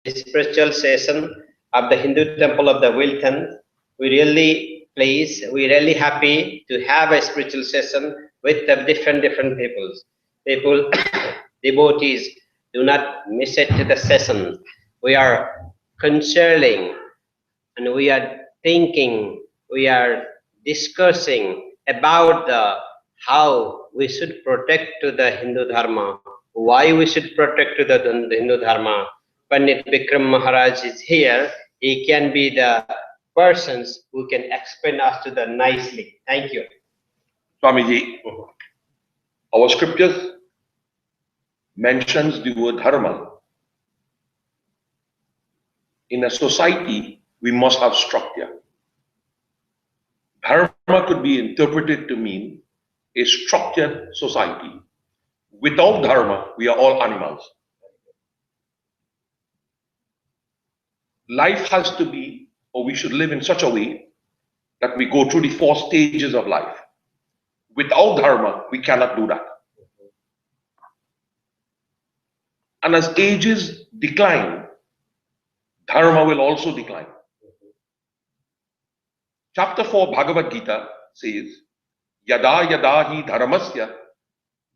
spiritual session of the Hindu temple of the Wilton. We really happy to have a spiritual session with the different peoples. People, devotees, do not miss it to the session. We are concerning and we are thinking, we are discussing about how we should protect to the Hindu Dharma, why we should protect to the Hindu Dharma. Pandit Vikram Maharaj is here. He can be the persons who can explain us to the nicely. Thank you. Swamiji, our scriptures mentions the word dharma. In a society, we must have structure. Dharma could be interpreted to mean a structured society. Without dharma, we are all animals. Life has to be, or we should live in such a way that we go through the 4 stages of life. Without dharma, we cannot do that. And as ages decline, dharma will also decline. Chapter 4 Bhagavad Gita says, Yada yada hi dharmasya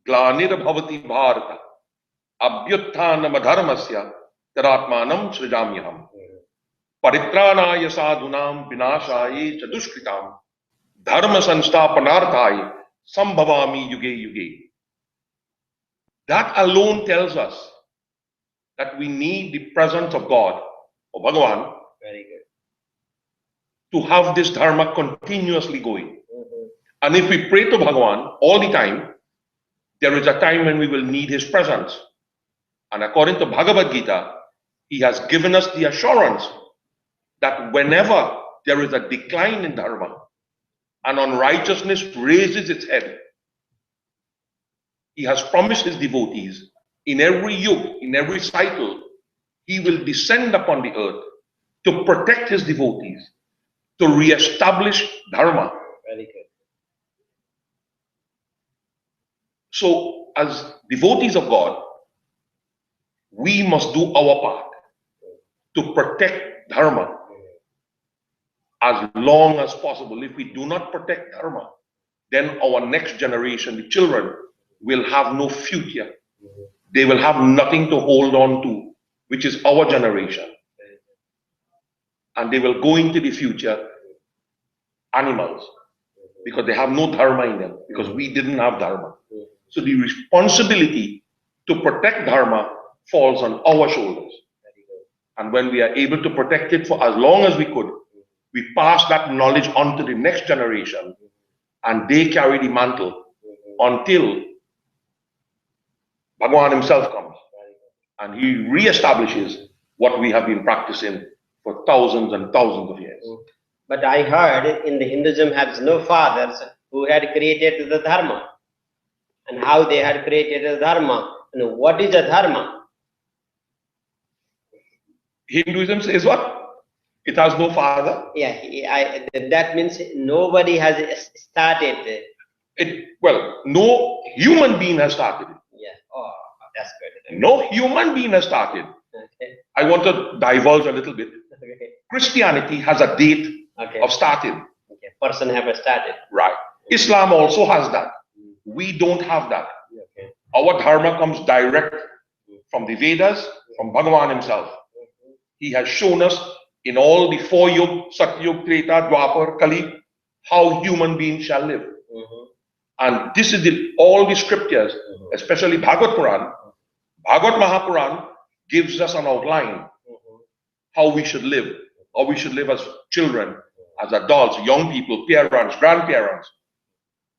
glanir bhavati bharata abhyutthanam adharmasya taratmanam srijamyaham paritranaya sadhunam vinashaye chadushkritam dharma sansthapanarthaya sambhavami yuge yuge. That alone tells us that we need the presence of God, or Bhagavan, Very good. to have this dharma continuously going. And if we pray to Bhagavan all the time, there is a time when we will need his presence. And according to Bhagavad Gita, he has given us the assurance that whenever there is a decline in dharma and unrighteousness raises its head, he has promised his devotees in every yuga, in every cycle, he will descend upon the earth to protect his devotees, to re-establish dharma. Very good. So, as devotees of God, we must do our part to protect dharma as long as possible. If we do not protect dharma, then our next generation, the children, will have no future. They will have nothing to hold on to, which is our generation. And they will go into the future animals, because they have no dharma in them, because we didn't have dharma. So the responsibility to protect dharma falls on our shoulders. And when we are able to protect it for as long as we could, we pass that knowledge on to the next generation, and they carry the mantle until Bhagavan himself comes and he re-establishes what we have been practicing for thousands and thousands of years. But I heard in the Hinduism has no fathers who had created the dharma, and how they had created the dharma. And what is the dharma? Hinduism says what? It has no father. Yeah, that means nobody has started. Well, no human being has started it. Yeah. Oh, that's good. No human being has started. Okay. I want to divulge a little bit. Okay. Christianity has a date of starting. Okay. Person have started. Right. Islam also has that. We don't have that. Okay. Our dharma comes direct from the Vedas, from Bhagavan himself. He has shown us in all the 4 yugas, Satyug, Treta, Dwapar, Kali, how human beings shall live. And this is all the scriptures, especially Bhagavad Puran. Bhagavad Mahapuran gives us an outline how we should live, as children, as adults, young people, parents, grandparents.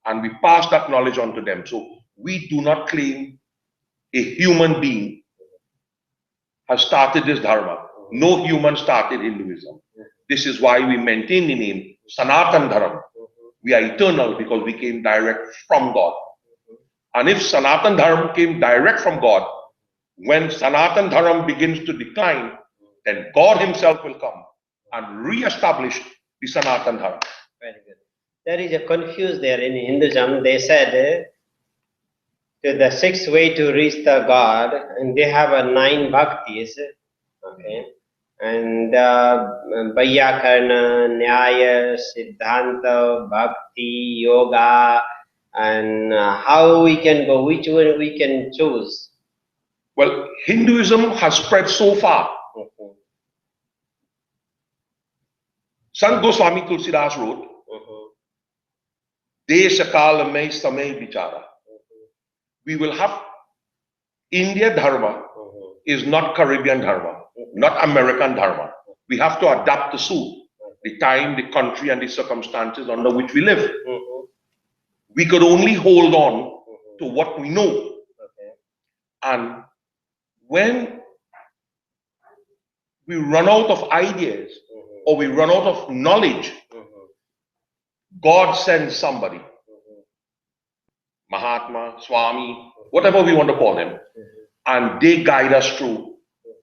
And we pass that knowledge on to them. So we do not claim a human being has started this dharma. No human started Hinduism. This is why we maintain the name Sanatan Dharma. We are eternal because we came direct from God. And if Sanatan Dharma came direct from God, when Sanatan Dharma begins to decline, then God himself will come and re-establish the Sanatan Dharma. Very good. There is a confuse there in Hinduism. They said to the 6th way to reach the God, and they have a 9 bhaktis. Okay. And Vyakarna, Nyaya, Siddhanta, Bhakti, Yoga, and how we can go, which one we can choose. Well, Hinduism has spread so far. Sant Goswami Tulsidas wrote, Desha kala mein samay bichara. We will have India Dharma is not Caribbean Dharma, not American Dharma. We have to adapt to suit the time, the country, and the circumstances under which we live. We could only hold on to what we know. And when we run out of ideas or we run out of knowledge, God sends somebody, Mahatma, Swami, whatever we want to call them, and they guide us through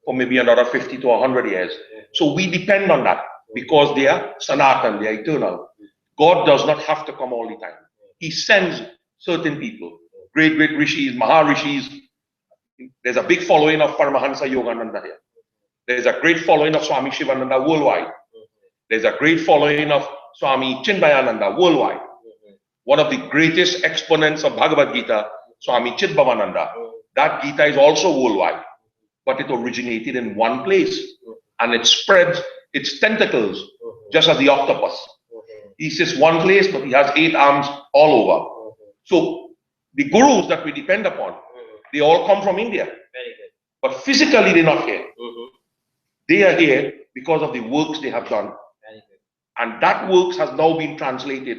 for maybe another 50 to 100 years. So we depend on that because they are Sanatan, they are eternal. God does not have to come all the time. He sends certain people, great rishis, Maharishis. There's a big following of Paramahansa Yogananda here. There's a great following of Swami Shivananda worldwide. There's a great following of Swami Chinmayananda worldwide. One of the greatest exponents of Bhagavad Gita, Swami Chidbhavananda. That Gita is also worldwide, but it originated in one place and it spreads its tentacles just as the octopus. He sits one place, but he has 8 arms all over. So the gurus that we depend upon, they all come from India. But physically they're not here. They are here because of the works they have done. And that works has now been translated.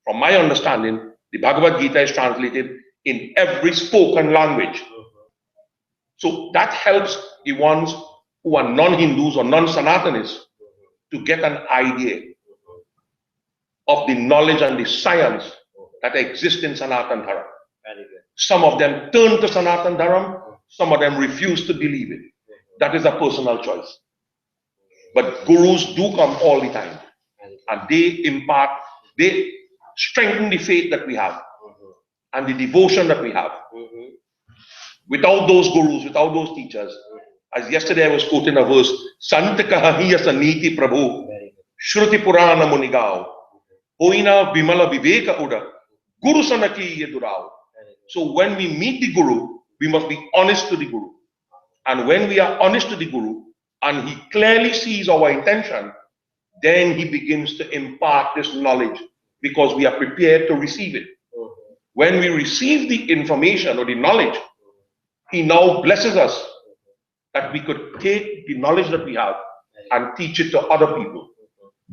From my understanding, the Bhagavad Gita is translated in every spoken language. So that helps the ones who are non-Hindus or non-Sanatanists to get an idea of the knowledge and the science that exist in Sanatan Dharma. Some of them turn to Sanatan Dharma, some of them refuse to believe it. That is a personal choice. But gurus do come all the time and they impart, they strengthen the faith that we have and the devotion that we have. Without those gurus, without those teachers, as yesterday I was quoting a verse, Sant kahahiya saniti prabhu, Shruti Purana Munigao, Hoina Bimala Viveka Uda, Guru Sanaki Yedurao. So when we meet the Guru, we must be honest to the Guru. And when we are honest to the Guru, and he clearly sees our intention, then he begins to impart this knowledge because we are prepared to receive it. When we receive the information or the knowledge, he now blesses us that we could take the knowledge that we have and teach it to other people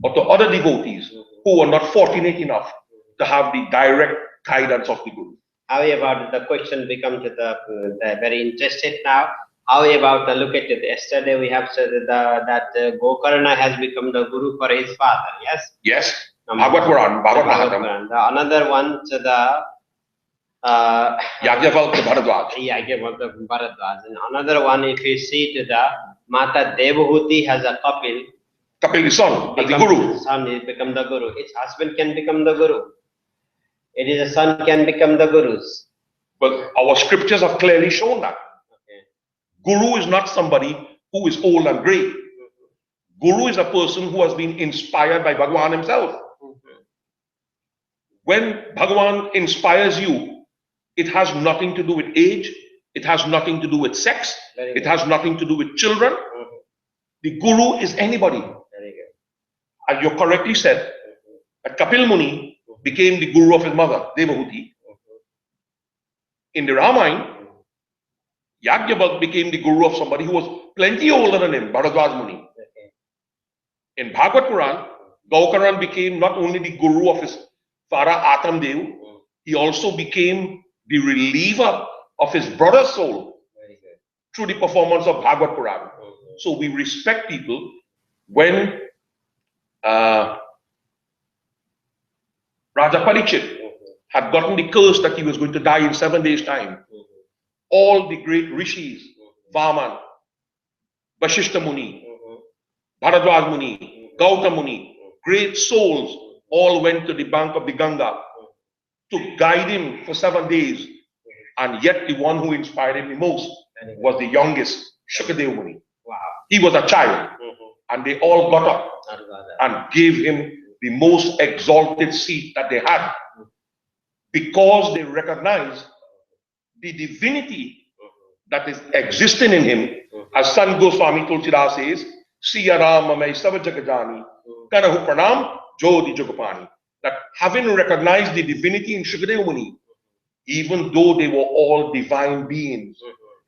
or to other devotees who are not fortunate enough to have the direct guidance of the Guru. How about the question become to the very interested now? How about look at it? Yesterday we have said that Gokarna has become the Guru for his father. Yes. Yes. Bhagavad Puran. The another one to the Yajnavalkya Bharadwaj. Yajnavalkya Bharadwaj. And another one, if you see to the Mata Devahuti has a Kapil. Kapil is son, the Guru. Son is become the Guru. Its husband can become the Guru. It is a son can become the Gurus. But our scriptures have clearly shown that. Guru is not somebody who is old and grey. Guru is a person who has been inspired by Bhagavan himself. When Bhagavan inspires you, it has nothing to do with age. It has nothing to do with sex. It has nothing to do with children. The Guru is anybody. As you correctly said, that Kapil Muni became the Guru of his mother, Devahuti. In the Ramayana, Yajnavalkya became the Guru of somebody who was plenty older than him, Bharadwaj Muni. In Bhagavad Puran, Gokarna became not only the Guru of his father Atam Dev, he also became the reliever of his brother's soul through the performance of Bhagavad Puran. So we respect people when Raja Parikshit had gotten the curse that he was going to die in 7 days' time. All the great rishis, Vaman, Vashishta Muni, Bharadwaj Muni, Gautam Muni, great souls all went to the bank of the Ganga to guide him for 7 days. And yet the one who inspired him the most was the youngest, Shukadev Muni. Wow. He was a child, and they all got up and gave him the most exalted seat that they had, because they recognized the divinity that is existing in him. As Sant Goswami Tulsidas says, Siya Rama Mai Sab Jagajani, Kanahu Pranam Jodi Jagapani. That having recognized the divinity in Shukadeva Muni, even though they were all divine beings,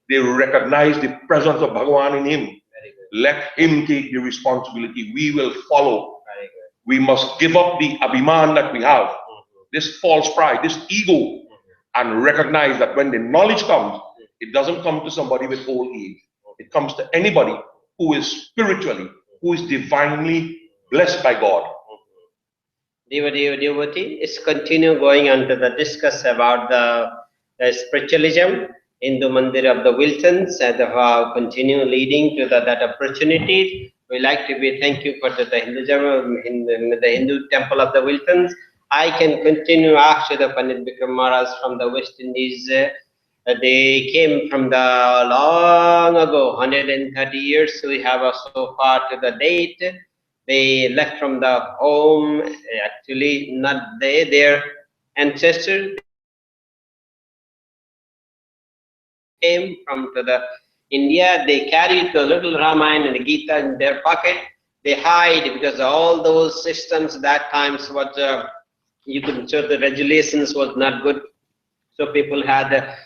they recognized the presence of Bhagavan in him. Let him take the responsibility. We will follow. We must give up the abhiman that we have, this false pride, this ego, and recognize that when the knowledge comes, it doesn't come to somebody with old age. It comes to anybody who is spiritually, who is divinely blessed by God. Devotee is continue going on to the discuss about the spiritualism in the Mandir of the Wiltons, and continue leading to that opportunity. We like to be thank you for the Hinduism in the Hindu temple of the Wiltons. I can continue after the Pandit Bikram Maharaj from the West Indies. They came from the long ago, 130 years. We have so far to the date. They left from the home, actually not they, their ancestors came from to the India. They carried the little Ramayana and Gita in their pocket. They hide because all those systems that times was you could show the regulations was not good, so people had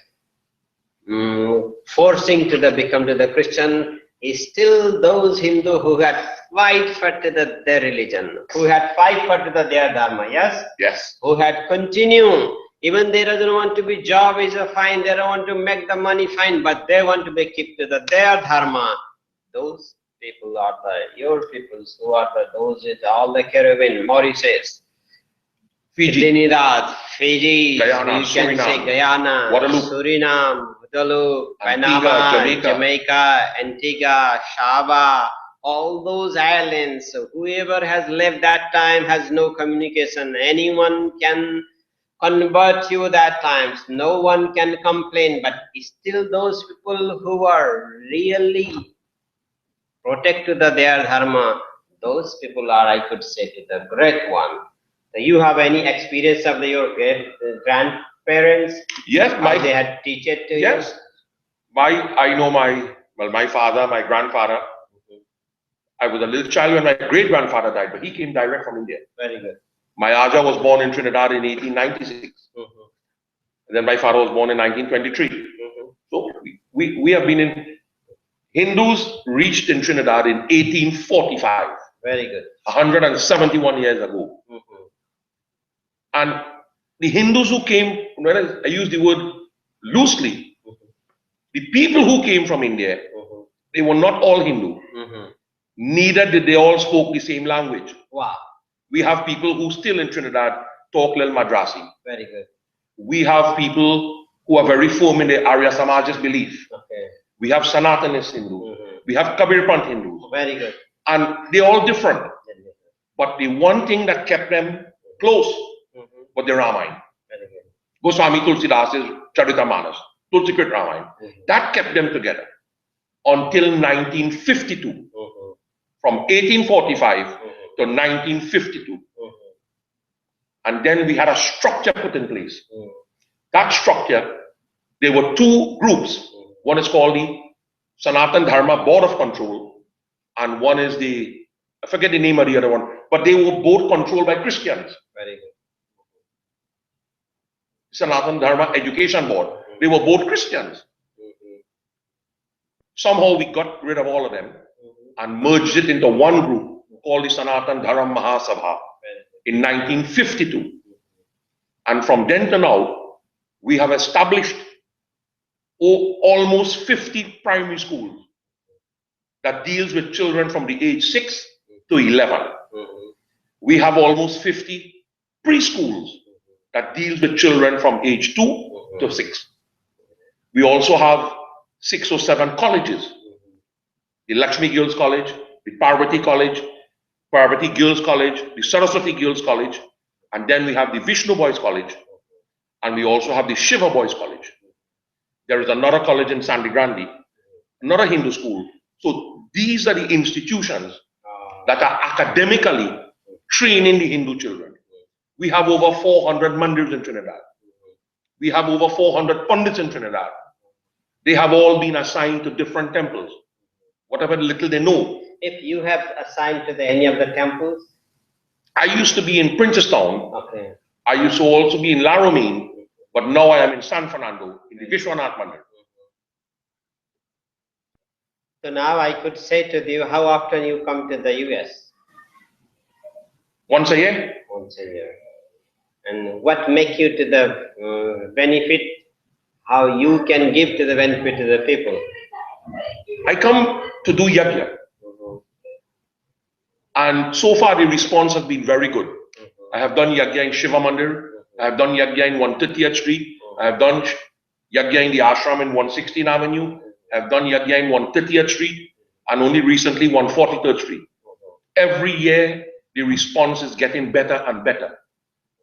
forcing to the become to the Christian. Is still those Hindu who had fight for their religion, who had fight for their dharma, yes? Yes. Who had continue, even they doesn't want to be job is a fine, they don't want to make the money fine, but they want to be keep to their dharma. Those people are your peoples who are those is all the Caribbean, Mauritius, Fiji, Trinidad, Fiji, Guyana, you can say Guyana, Guadeloupe, Suriname, Guadeloupe, Antigua, Jamaica, Antigua, Java, all those islands. So whoever has lived that time has no communication. Anyone can convert you that times. No one can complain. But still, those people who are really protect to their dharma, those people are, I could say, the great one. You have any experience of your grandparents? Yes, they had teach it to you? I know my father, my grandfather. I was a little child when my great grandfather died, but he came direct from India. Very good. My Aja was born in Trinidad in 1896. And then my father was born in 1923. So we have been in. Hindus reached in Trinidad in 1845. Very good. 171 years ago. And the Hindus who came, when I use the word loosely, the people who came from India, they were not all Hindu. Neither did they all spoke the same language. Wow. We have people who still in Trinidad talk little Madrasi. Very good. We have people who are very firm in the Arya Samaj's belief. Okay. We have Sanatanist Hindus. We have Kabirpant Hindus. Very good. And they're all different. But the one thing that kept them close was the Ramayana. Goswami Tulsidas' Charitamanas, Tulsikrit Ramayana. That kept them together until 1952. From 1845 to 1952. And then we had a structure put in place. That structure, there were two groups. One is called the Sanatan Dharma Board of Control, and one is the, I forget the name of the other one, but they were both controlled by Christians. Very good. Sanatan Dharma Education Board, they were both Christians. Somehow we got rid of all of them and merged it into one group called the Sanatan Dharma Mahasabha in 1952. And from then to now, we have established almost 50 primary schools that deals with children from the age 6 to 11. We have almost 50 preschools that deals with children from age 2 to 6. We also have 6 or 7 colleges. The Lakshmi Girls College, the Parvati College, Parvati Girls College, the Saraswati Girls College, and then we have the Vishnu Boys College, and we also have the Shiva Boys College. There is another college in Sangre Grande, another Hindu school, So these are the institutions that are academically training the Hindu children. We have over 400 mandirs in Trinidad. We have over 400 pundits in Trinidad. They have all been assigned to different temples, whatever little they know. If you have assigned to any of the temples? I used to be in Princestown. Okay. I used to also be in Laramine, but now I am in San Fernando, in the Vishwanath Mandir. So now I could say to you, how often you come to the US? Once a year. Once a year. And what make you to the benefit, how you can give to the benefit to the people? I come to do yajna. And so far the response has been very good. I have done yajna in Shiva Mandir. I have done yajna in 130th Street. I have done yajna in the ashram in 116th Avenue. I have done yajna in 130th Street. And only recently 143rd Street. Every year the response is getting better and better.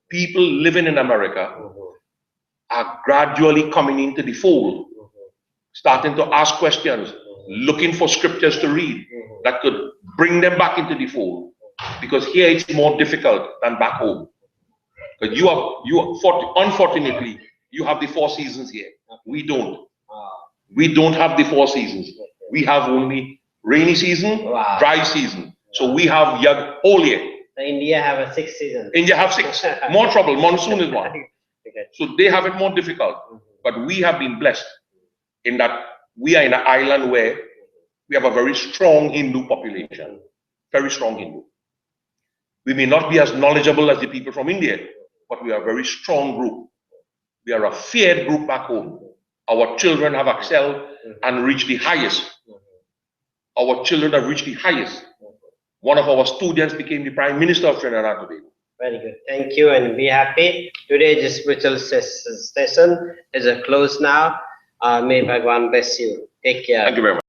People living in America are gradually coming into the fold, starting to ask questions, looking for scriptures to read that could bring them back into the fold. Because here it's more difficult than back home. Because unfortunately, you have the 4 seasons here. We don't. We don't have the 4 seasons. We have only rainy season, dry season. So we have whole year. So India have a 6 seasons. India have 6. More trouble. Monsoon is one. So they have it more difficult. But we have been blessed in that we are in an island where we have a very strong Hindu population. Very strong Hindu. We may not be as knowledgeable as the people from India, but we are a very strong group. We are a feared group back home. Our children have excelled and reached the highest. Our children have reached the highest. One of our students became the Prime Minister of Trinidad and Tobago. Very good. Thank you and be happy. Today's spiritual session is closed now. May Bhagwan bless you. Take care. Thank you very much.